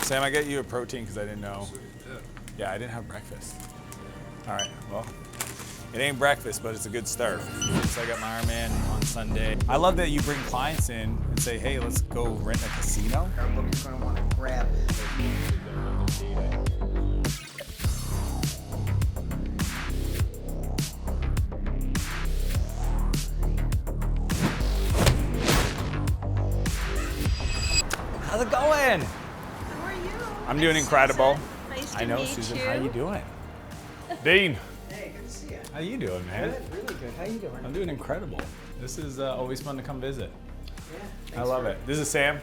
Sam, I got you a protein because I didn't know. Yeah, I didn't have breakfast. All right, well, it ain't breakfast, but it's a good start. So I got my Ironman on Sunday. I love that you bring clients in and say, hey, let's go rent a casino. Our book you're going to want to grab. How's it going? How are you? I'm doing incredible. Nice to I know, meet Susan. you. How you doing? Dean. Hey, good to see you. How you doing, man? Good, really good. How you doing? I'm doing incredible. This is always fun to come visit. Yeah, I love it. This is Sam.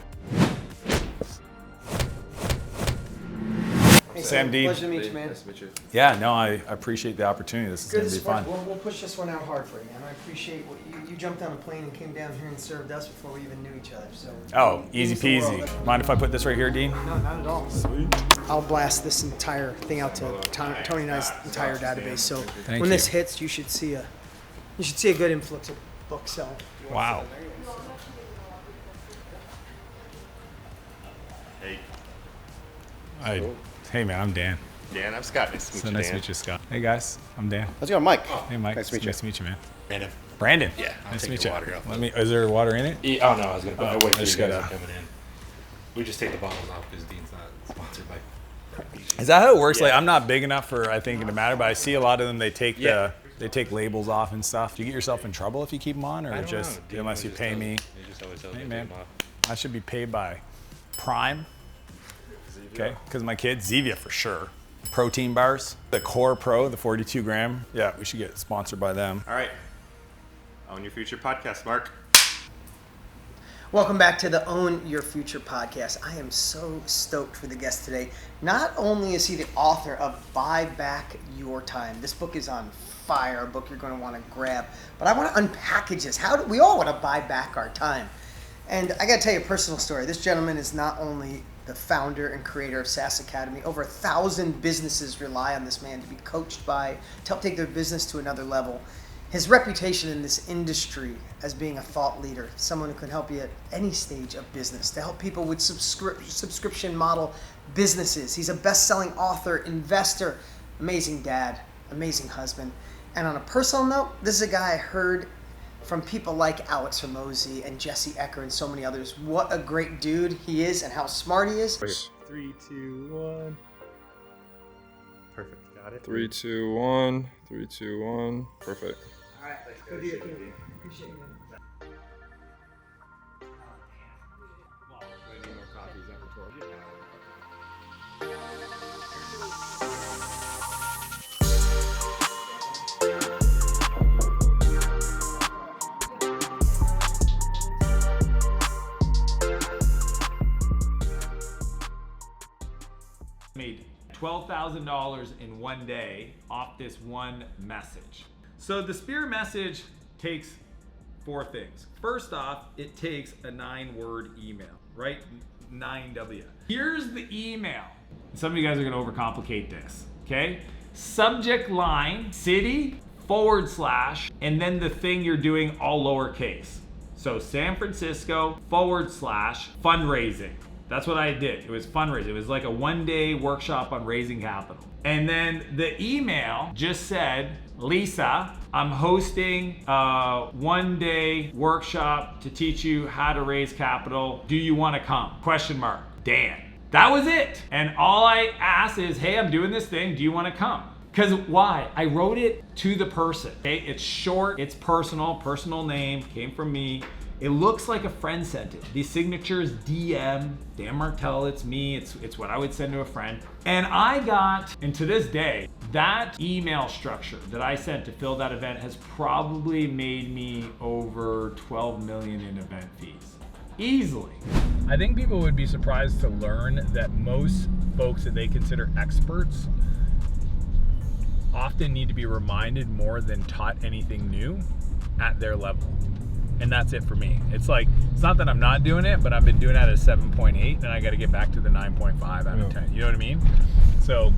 Hey, Sam D. Pleasure to meet you, man. Nice to meet you. Yeah, no, I appreciate the opportunity. This is Good going to be fun. We'll push this one out hard for you, man. I appreciate what you jumped on a plane and came down here and served us before we even knew each other. So. Oh, it easy means the peasy. world. Mind if I put this right here, Dean? No, not at all. Sweet. I'll blast this entire thing out to Tony and I's entire database. So Thank when you. this hits, you should see a good influx of book sell. Wow. Hey. Hey, man, I'm Dan. Dan, I'm Scott. Nice to meet So you, nice Dan. to meet you, Scott. Hey, guys, I'm Dan. How's it going, Mike? Hey, Mike. Nice to meet you. Nice to meet you, man. Brandon. Brandon. Yeah, I'll Nice to take meet the you. water off. Is there water in it? Oh, no, I was going to Oh, wait I for you just guys gotta- coming in. We just take the bottles off because Dean's not sponsored by. Is that how it works? Yeah. Like, I'm not big enough for, I think, it to matter, but I see a lot of them, they take Yeah. they take labels off and stuff. Do you get yourself in trouble if you keep them on, or I don't just, know. Dean unless always you just pay tells- me? He just always tells Hey, me to man. take 'em off. I should be paid by Prime. Okay, because my kids, Zevia for sure. Protein bars, the Core Pro, the 42 gram. Yeah, we should get sponsored by them. All right. Own Your Future podcast, Mark. Welcome back to the Own Your Future podcast. I am so stoked for the guest today. Not only is he the author of Buy Back Your Time. This book is on fire, a book you're going to want to grab. But I want to unpackage this. How do we all want to buy back our time? And I got to tell you a personal story. This gentleman is not only the founder and creator of SaaS Academy. Over 1,000 businesses rely on this man to be coached by, to help take their business to another level. His reputation in this industry as being a thought leader, someone who can help you at any stage of business, to help people with subscription model businesses. He's a best-selling author, investor, amazing dad, amazing husband. And on a personal note, this is a guy I heard from people like Alex Hormozi and Jesse Ecker and so many others. What a great dude he is and how smart he is. 3, 2, 1. Perfect. Got it. 3, 2, 1. 3, 2, 1. Perfect. All right, good to you. Appreciate you, man. Made $12,000 in one day off this one message. So the Spear message takes 4 things. First off, it takes a 9-word email, right? 9W. Here's the email. Some of you guys are gonna overcomplicate this, okay? Subject line, city, / and then the thing you're doing all lowercase. So San Francisco / fundraising. That's what I did. It was fundraising. It was like a 1-day workshop on raising capital. And then the email just said, Lisa, I'm hosting a 1-day workshop to teach you how to raise capital. Do you want to come? ? Dan. That was it. And all I asked is, hey, I'm doing this thing. Do you want to come? Because why? I wrote it to the person. Okay, it's short, it's personal name, came from me. It looks like a friend sent it. The signature is DM, Dan Martell, it's me, it's what I would send to a friend. And I got, and to this day, that email structure that I sent to fill that event has probably made me over 12 million in event fees. Easily. I think people would be surprised to learn that most folks that they consider experts often need to be reminded more than taught anything new at their level. And that's it for me. It's like, it's not that I'm not doing it, but I've been doing it at a 7.8 and I got to get back to the 9.5 out of 10. You know what I mean? So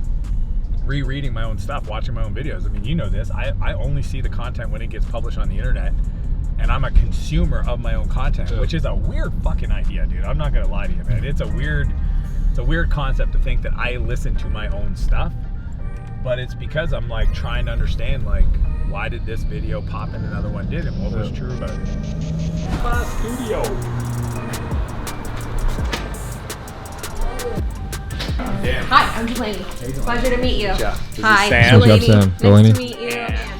rereading my own stuff, watching my own videos. I mean, you know this, I only see the content when it gets published on the internet, and I'm a consumer of my own content, which is a weird fucking idea, dude. I'm not gonna lie to you, man. It's a weird It's a weird concept to think that I listen to my own stuff, but it's because I'm like trying to understand like why did this video pop and another one didn't? What was true about it? Studio. Dan. Hi, I'm Delaney. Hey, Delaney. Pleasure to meet you. Yeah. This is Hi, Sam. Delaney. What's up, Sam? Nice Delaney. to meet you.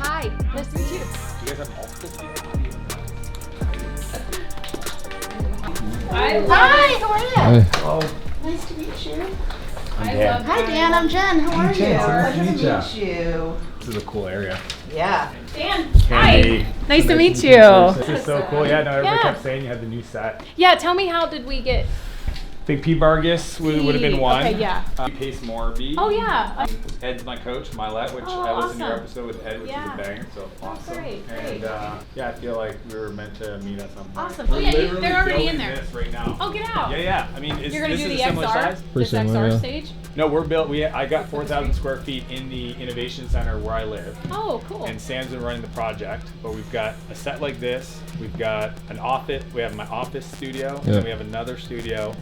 Hi, nice to meet you. You guys have multiple people? Hi, how are you? Hey. Oh, Nice to meet you. I'm Dan. Hi, Dan. I'm Jen. How are you? Jen, nice to Pleasure meet to meet you. This is a cool area. Yeah. Dan. Candy. Hi. Nice to meet you. This is so cool. Yeah, no, everybody kept saying you had the new set. Yeah, tell me, how did we get... I think P. Vargas would have been one. Okay, yeah. Pace Morby. Oh, yeah. Ed's my coach, Milet, which Oh, I listened to your awesome. episode with Ed, which Yeah. is a banger, so awesome. great, And great. yeah, I feel like we were meant to meet at some point. Awesome. We're Oh, yeah, literally they're already in building there. This right now. Oh, get out. Yeah, yeah. I mean, is You're going to this do is the a similar XR? size? This similar, XR yeah. stage? No, we're built. I got 4,000 square feet in the innovation center where I live. Oh, cool. And Sam's been running the project, but we've got a set like this. We've got an office. We have my office studio, and Yeah. then we have another studio.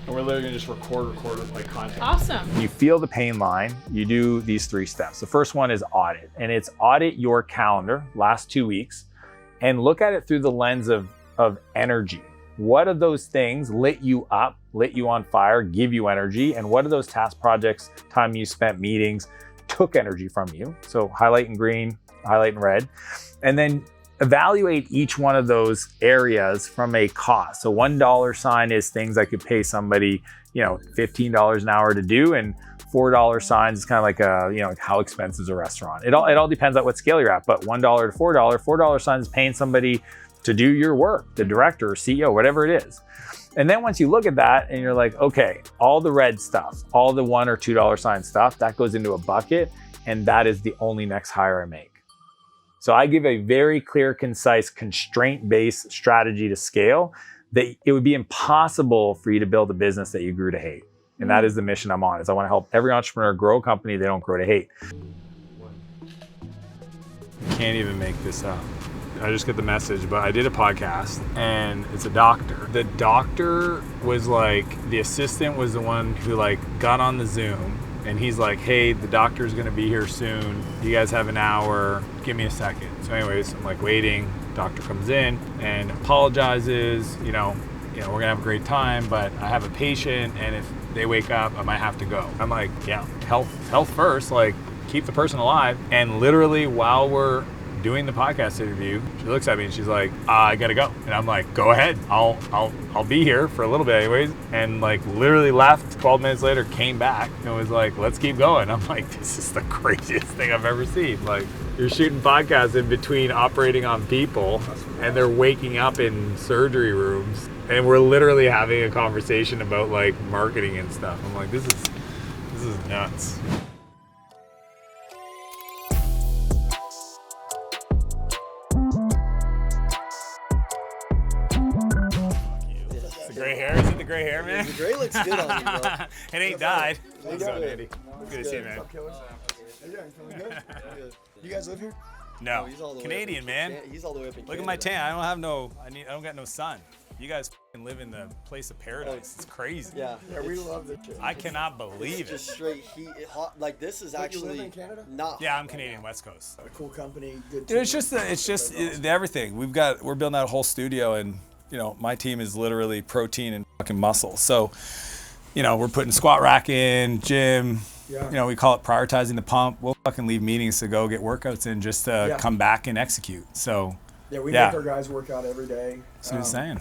And we're literally gonna just record like content. Awesome. You feel the pain line, you do these 3 steps. The first one is audit, and it's audit your calendar, last 2 weeks, and look at it through the lens of energy. What of those things lit you up, lit you on fire, give you energy, and what of those task projects, time you spent, meetings, took energy from you? So highlight in green, highlight in red, and then evaluate each one of those areas from a cost. So $1 sign is things I could pay somebody, $15 an hour to do, and $4 signs is kind of like like how expensive is a restaurant. It all depends on what scale you're at, but $1 to $4 signs is paying somebody to do your work, the director or CEO, whatever it is. And then once you look at that and you're like, okay, all the red stuff, all the $1 or $2 sign stuff, that goes into a bucket, and that is the only next hire I make. So I give a very clear, concise, constraint-based strategy to scale that it would be impossible for you to build a business that you grew to hate. And that is the mission I'm on, is I want to help every entrepreneur grow a company they don't grow to hate. Can't even make this up. I just get the message, but I did a podcast and it's a doctor. The doctor was like, the assistant was the one who like got on the Zoom, and he's like, hey, the doctor's gonna be here soon. You guys have an hour, give me a second. So anyways, I'm like waiting, doctor comes in and apologizes, we're gonna have a great time, but I have a patient, and if they wake up, I might have to go. I'm like, yeah, health first, like keep the person alive. And literally while we're doing the podcast interview, she looks at me and she's like, I gotta go. And I'm like, go ahead, I'll be here for a little bit anyways. And like literally left, 12 minutes later, came back and was like, let's keep going. I'm like, this is the craziest thing I've ever seen. Like, you're shooting podcasts in between operating on people, and they're waking up in surgery rooms, and we're literally having a conversation about like marketing and stuff. I'm like, this is nuts. Gray hair? Is it the gray hair, man? The gray looks good on you, bro. It ain't dyed. How you What's up, doing? Andy? Good to see you, man. What's up, killers? How you doing? Feeling good? Good. You guys live here? No, He's all the way Canadian, up in man. He's all the way up in Look at Canada. my tan. I don't got no sun. You guys f***ing live in the place of paradise. It's crazy. Yeah, we love this shit. I cannot believe It's it. just straight heat, hot. Like this is But you live actually in Canada? not. Yeah, I'm Canadian, West Coast. A cool company, good Dude, team. it's just everything. We're building out a whole studio, and my team is literally protein and fucking muscle. So, we're putting squat rack in, gym. Yeah. We call it prioritizing the pump. We'll fucking leave meetings to go get workouts in just to come back and execute. So, Yeah, we yeah. make our guys work out every day. that's what I'm saying.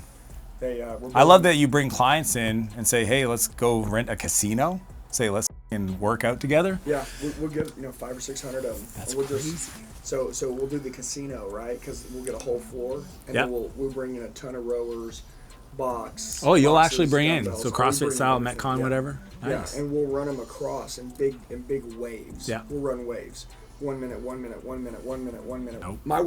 We're I love that you bring clients in and say, hey, let's go rent a casino. Say, let's fucking work out together. Yeah, we'll get 500 or 600 of them. That's we'll crazy. So we'll do the casino, right? Because we'll get a whole floor, and Yeah. then we'll bring in a ton of rowers, box. Oh, you'll boxes, actually bring in. dumbbells. So We CrossFit bring style, everything. Metcon, Yeah. whatever. Nice. Yeah, and we'll run them across in big waves. Yeah. We'll run waves. 1 minute, 1 minute, 1 minute, 1 minute, 1 minute. Nope. My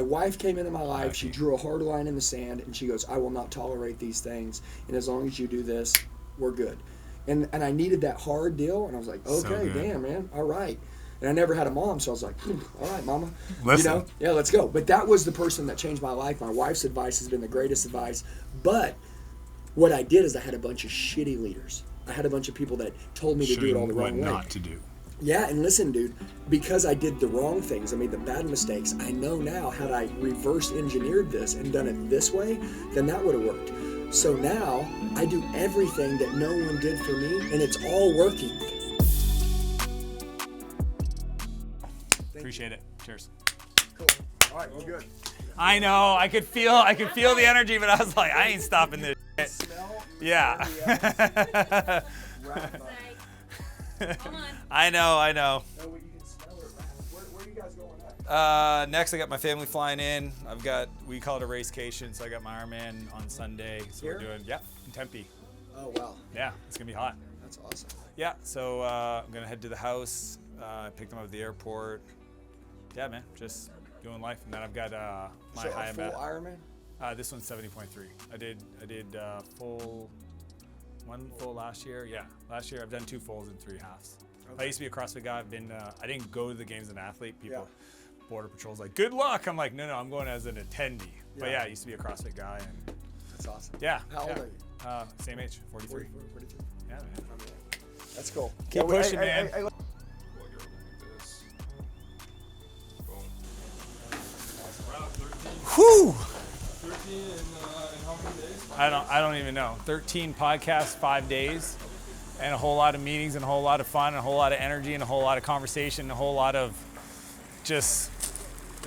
wife came into my life. She drew a hard line in the sand, and she goes, I will not tolerate these things. And as long as you do this, we're good. And I needed that hard deal, and I was like, okay, good. damn, man, all right. And I never had a mom, so I was like, all right, mama. Listen. Yeah, let's go. But that was the person that changed my life. My wife's advice has been the greatest advice. But what I did is I had a bunch of shitty leaders. I had a bunch of people that told me to do it all the wrong way. Not to do. Yeah, and listen, dude, because I did the wrong things, I made the bad mistakes, I know now had I reverse engineered this and done it this way, then that would have worked. So now I do everything that no one did for me, and it's all working. Appreciate it. Cheers. Cool. All right, well, good. I know. I could feel the energy, but I was like, I ain't stopping this shit. Smell. Yeah. I know. No, you can smell it. Where are you guys going at? Next, I got my family flying in. We call it a racecation, so I got my Ironman on Sunday. So Here? we're doing, in Tempe. Oh, wow. Yeah, it's gonna be hot. That's awesome. Yeah, so I'm gonna head to the house. Pick them up at the airport. Yeah, man, just doing life. And then I've got my So high a full and Ironman? this one's 70.3. I did one full last year. Yeah, last year I've done 2 fulls and 3 halves. Okay. I used to be a CrossFit guy. I didn't go to the games as an athlete. People, Border Patrol's like, good luck. I'm like, no, I'm going as an attendee. But yeah, I used to be a CrossFit guy. And That's awesome. yeah. How old are you? Same age, 43. 42. Yeah, man. That's cool. Keep pushing, man. Plug it like this. Boom. Whew! 13 in how many days? I don't even know. 13 podcasts, 5 days, and a whole lot of meetings, and a whole lot of fun, and a whole lot of energy, and a whole lot of conversation, and a whole lot of just,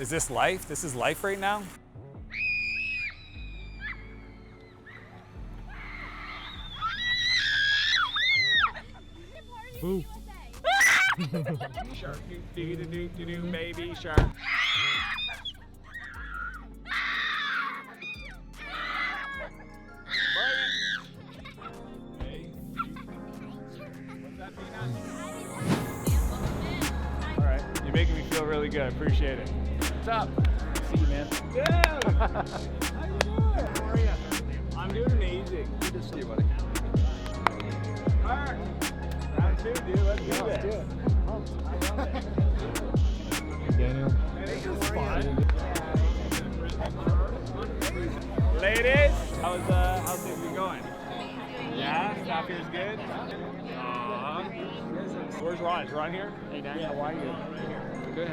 is this life? This is life right now? Ooh. Shark, do, baby shark. All right, you're making me feel really good. I appreciate it. What's up? See you, man. Dude! How you doing? How are you? I'm doing amazing. Good to see you, buddy. Mark! Round 2, dude. Let's do this. do it. I love it. Daniel. Hey, how are you? Ladies, how's things been going? Yeah, staff here's good. Where's Ron? Is Ron here? Hey, Dan, how are you? Good.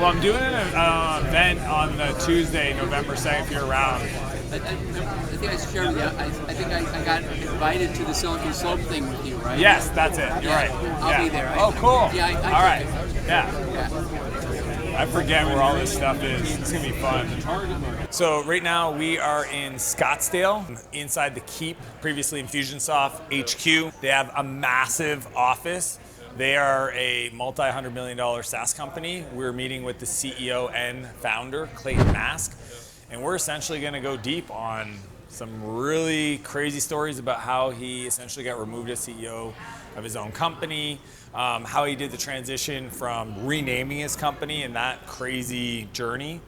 I'm doing an event on the Tuesday, November 2nd, if you're around. I think I shared with you. I think I got invited to the Silicon Slope thing with you, right? Yes, that's it. You're right. I'll be there. Oh, cool. Yeah, I all right. Yeah. I forget where all this stuff is. It's going to be fun. So right now we are in Scottsdale, inside the Keep, previously Infusionsoft HQ. They have a massive office. They are a multi-$100 million SaaS company. We're meeting with the CEO and founder, Clayton Mask, and we're essentially going to go deep on some really crazy stories about how he essentially got removed as CEO of his own company, how he did the transition from renaming his company and that crazy journey,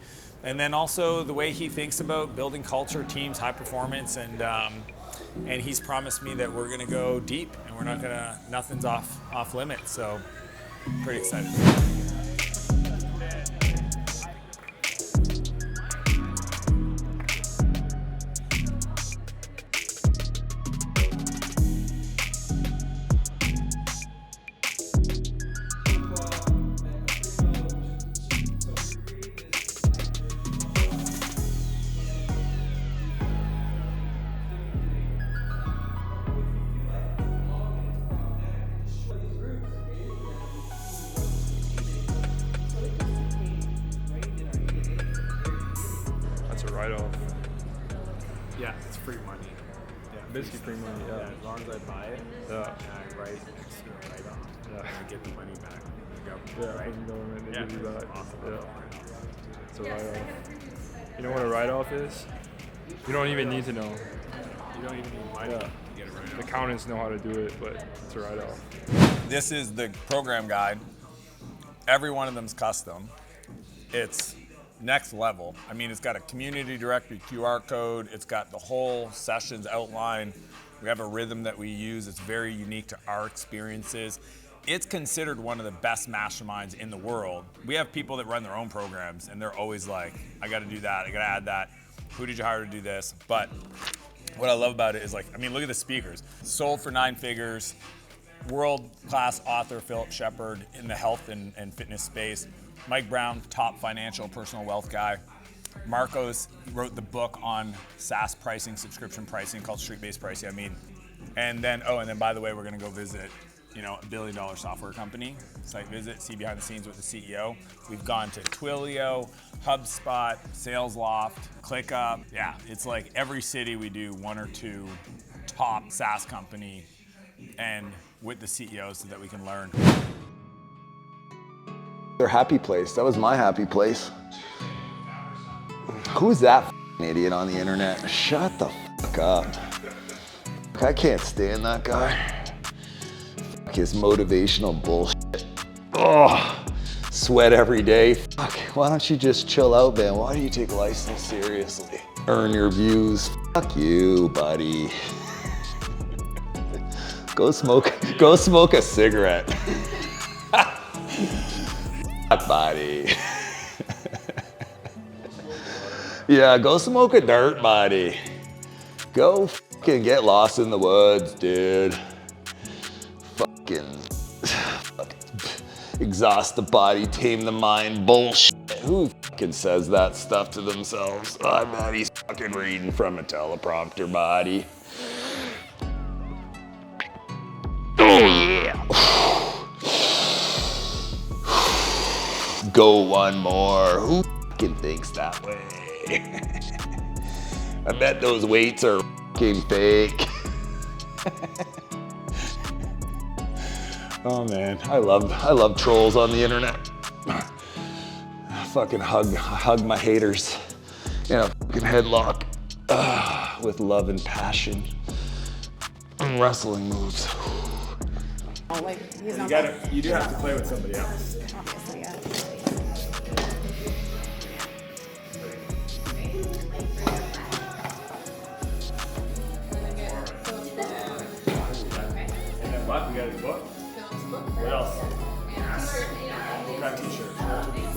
and then also the way he thinks about building culture, teams, high performance, and he's promised me that we're gonna go deep and we're not gonna, nothing's off limits. So pretty excited. write-off. Yeah, it's free money. Yeah, Basically free money, yeah. as long as I buy it, Yeah. and I write extra write-off, Yeah. I get the money back from the government, Yeah, right? from the government, they Yeah, give you that. awesome. Yeah. It's a write-off. You know what a write-off is? You don't even need to know. You don't even need money Yeah. to get it right. Accountants know how to do it, but it's a write-off. This is the program guide. Every one of them's custom. It's next level. I mean, it's got a community directory QR code. It's got the whole sessions outline. We have a rhythm that we use. It's very unique to our experiences. It's considered one of the best masterminds in the world. We have people that run their own programs and they're always like, I gotta do that, I gotta add that. Who did you hire to do this? But what I love about it is, like, I mean, look at the speakers. Sold for 9 figures, world-class author Philip Shepard in the health and fitness space. Mike Brown, top financial personal wealth guy. Marcos wrote the book on SaaS pricing, subscription pricing, called Street-Based Pricing. I mean, and then by the way, we're gonna go visit, you know, $1 billion software company, site visit, see behind the scenes with the CEO. We've gone to Twilio, HubSpot, SalesLoft, ClickUp. Yeah, it's like every city we do 1 or 2 top SaaS company and with the CEOs so that we can learn. Their happy place. That was my happy place. Who's that f***ing idiot on the internet? Shut the fuck up. I can't stand that guy. Fuck his motivational bullshit. Oh, sweat every day. Fuck, why don't you just chill out, man? Why do you take life so seriously? Earn your views. Fuck you, buddy. Go smoke a cigarette. Buddy. Yeah, go smoke a dirt, buddy. Go fucking get lost in the woods, dude. Fucking exhaust the body, tame the mind bullshit. Who fucking says that stuff to themselves? I bet he's fucking reading from a teleprompter, buddy. Oh yeah. Go one more. Who fucking thinks that way? I bet those weights are fucking fake. Oh man, I love trolls on the internet. I fucking hug my haters in a fucking headlock with love and passion. Wrestling moves. You do have to play with somebody else. And then what? We got his book? What else? What kind of t-shirt?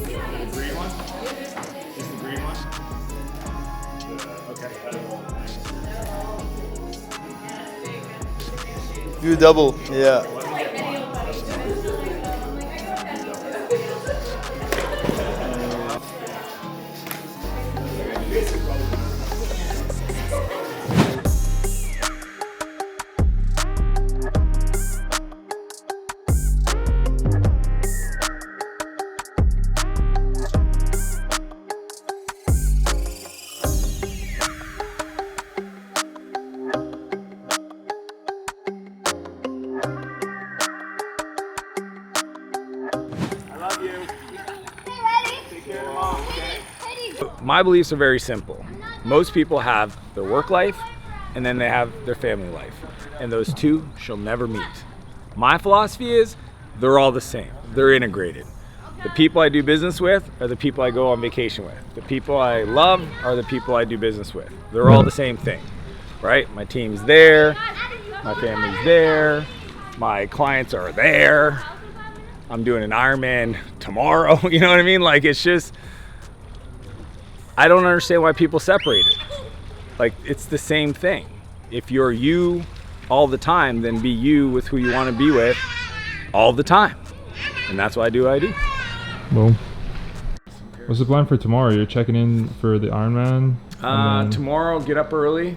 The green one? Is the green one? Okay. Do a double, yeah. My beliefs are very simple. Most people have their work life and then they have their family life, and those two shall never meet. My philosophy is they're all the same. They're integrated. The people I do business with are the people I go on vacation with. The people I love are the people I do business with. They're all the same thing, right? My team's there, my family's there, my clients are there. I'm doing an Ironman tomorrow, you know what I mean? Like, it's just, I don't understand why people separate it. Like, it's the same thing. If you're you all the time, then be you with who you want to be with all the time. And that's why I do what I do. Boom. What's the plan for tomorrow? You're checking in for the Ironman? Tomorrow, get up early,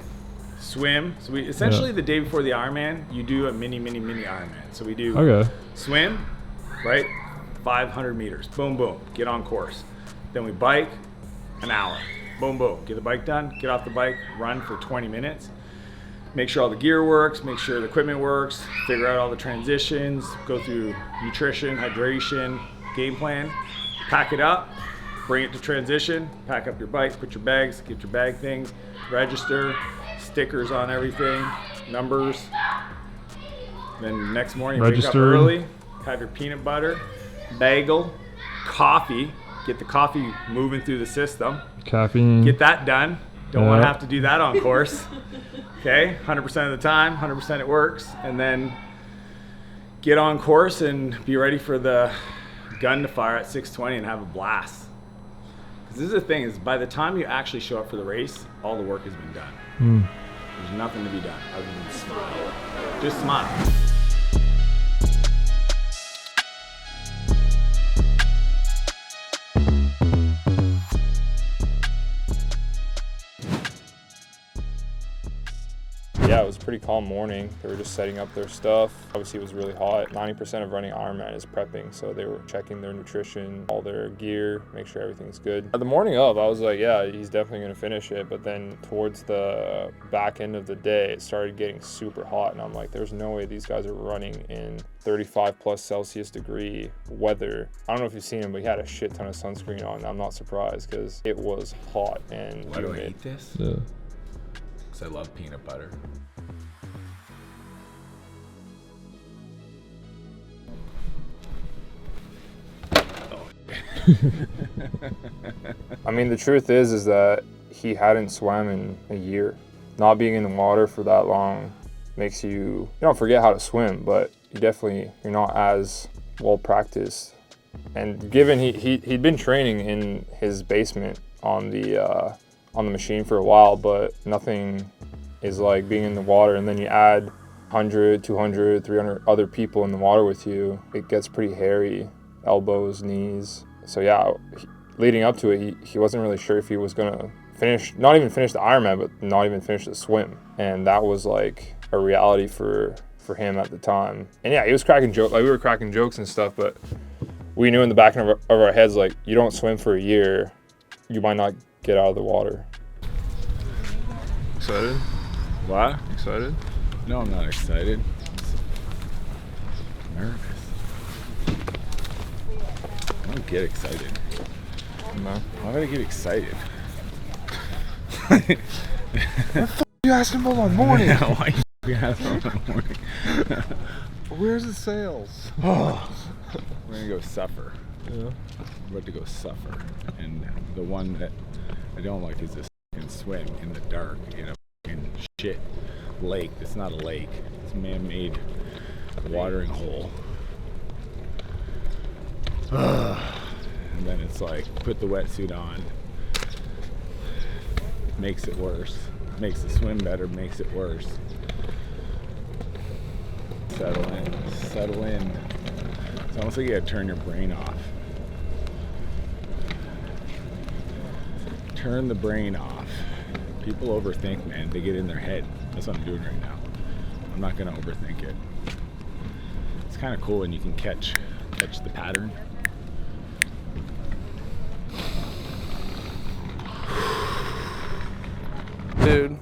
swim. So we essentially, the day before the Ironman, you do a mini Ironman. So we do swim, right? 500 meters. Boom, boom. Get on course. Then we bike an hour. Boom, boom. Get the bike done, get off the bike, run for 20 minutes. Make sure all the gear works, make sure the equipment works, figure out all the transitions, go through nutrition, hydration, game plan, pack it up, bring it to transition, pack up your bikes, put your bags, get your bag things, register, stickers on everything, numbers. Then next morning, wake up early, have your peanut butter, bagel, coffee, get the coffee moving through the system. Caffeine. Get that done. Don't want to have to do that on course. Okay, 100% of the time, 100% it works. And then get on course and be ready for the gun to fire at 6:20 and have a blast. Because this is the thing, is by the time you actually show up for the race, all the work has been done. There's nothing to be done other than smile. Just smile. Yeah, it was a pretty calm morning. They were just setting up their stuff. Obviously, it was really hot. 90% of running Ironman is prepping, so they were checking their nutrition, all their gear, make sure everything's good. The morning of, I was like, yeah, he's definitely going to finish it. But then towards the back end of the day, it started getting super hot, and I'm like, there's no way these guys are running in 35 plus Celsius degree weather. I don't know if you've seen him, but he had a shit ton of sunscreen on. I'm not surprised because it was hot and Why do I humid. eat this? Yeah. Because I love peanut butter. I mean, the truth is that he hadn't swam in a year. Not being in the water for that long makes you don't forget how to swim, but you're not as well practiced. And given he'd been training in his basement on the machine for a while, but nothing is like being in the water, and then you add 100, 200, 300 other people in the water with you. It gets pretty hairy, elbows, knees. So yeah, leading up to it, he wasn't really sure if he was gonna not even finish the Ironman, but not even finish the swim. And that was like a reality for him at the time. And yeah, he was cracking jokes, like we were cracking jokes and stuff, but we knew in the back of our heads, like, you don't swim for a year, you might not get out of the water. Excited? What? Excited? No, I'm not excited. I'm nervous. I don't get excited. No. Why would I get excited? What the f*** you asking about on morning? Yeah, why you asking about on morning? Where's the sails? Oh. We're gonna go suffer. Yeah. We're about to go suffer. And the one that I don't like is this fucking swim in the dark in a fucking shit lake. It's not a lake. It's a man-made watering hole. And then it's like, put the wetsuit on. Makes it worse. Makes the swim better, makes it worse. Settle in, settle in. It's almost like you gotta turn your brain off. Turn the brain off. People overthink, man. They get in their head. That's what I'm doing right now. I'm not gonna overthink it. It's kind of cool when you can catch the pattern. Dude,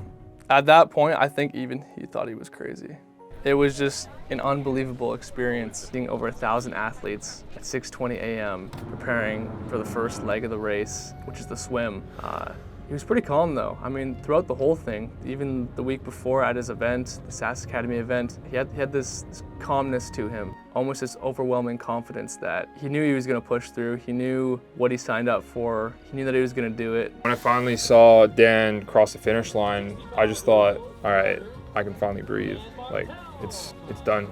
at that point, I think even he thought he was crazy. It was just an unbelievable experience, seeing over 1,000 athletes at 6:20 a.m. preparing for the first leg of the race, which is the swim. He was pretty calm though. I mean, throughout the whole thing, even the week before at his event, the SAS Academy event, he had this calmness to him, almost this overwhelming confidence that he knew he was gonna push through. He knew what he signed up for. He knew that he was gonna do it. When I finally saw Dan cross the finish line, I just thought, all right, I can finally breathe. Like, it's done.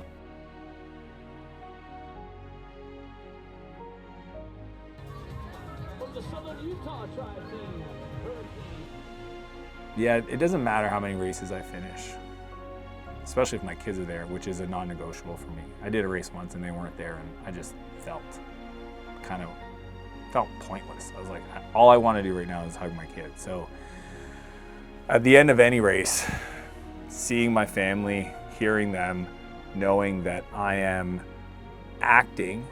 Yeah, it doesn't matter how many races I finish, especially if my kids are there, which is a non-negotiable for me. I did a race once and they weren't there, and I just felt pointless. I was like, all I want to do right now is hug my kids. So at the end of any race, seeing my family, hearing them, knowing that I am acting,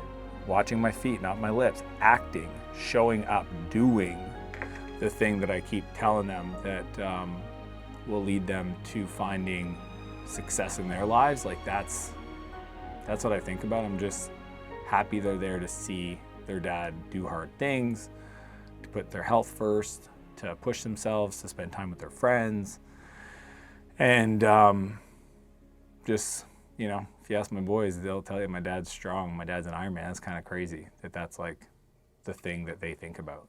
watching my feet, not my lips, acting, showing up, doing the thing that I keep telling them that will lead them to finding success in their lives. Like that's what I think about. I'm just happy they're there to see their dad do hard things, to put their health first, to push themselves, to spend time with their friends. And just, you know, if you ask my boys, they'll tell you my dad's strong. My dad's an Ironman. That's kind of crazy that that's like the thing that they think about.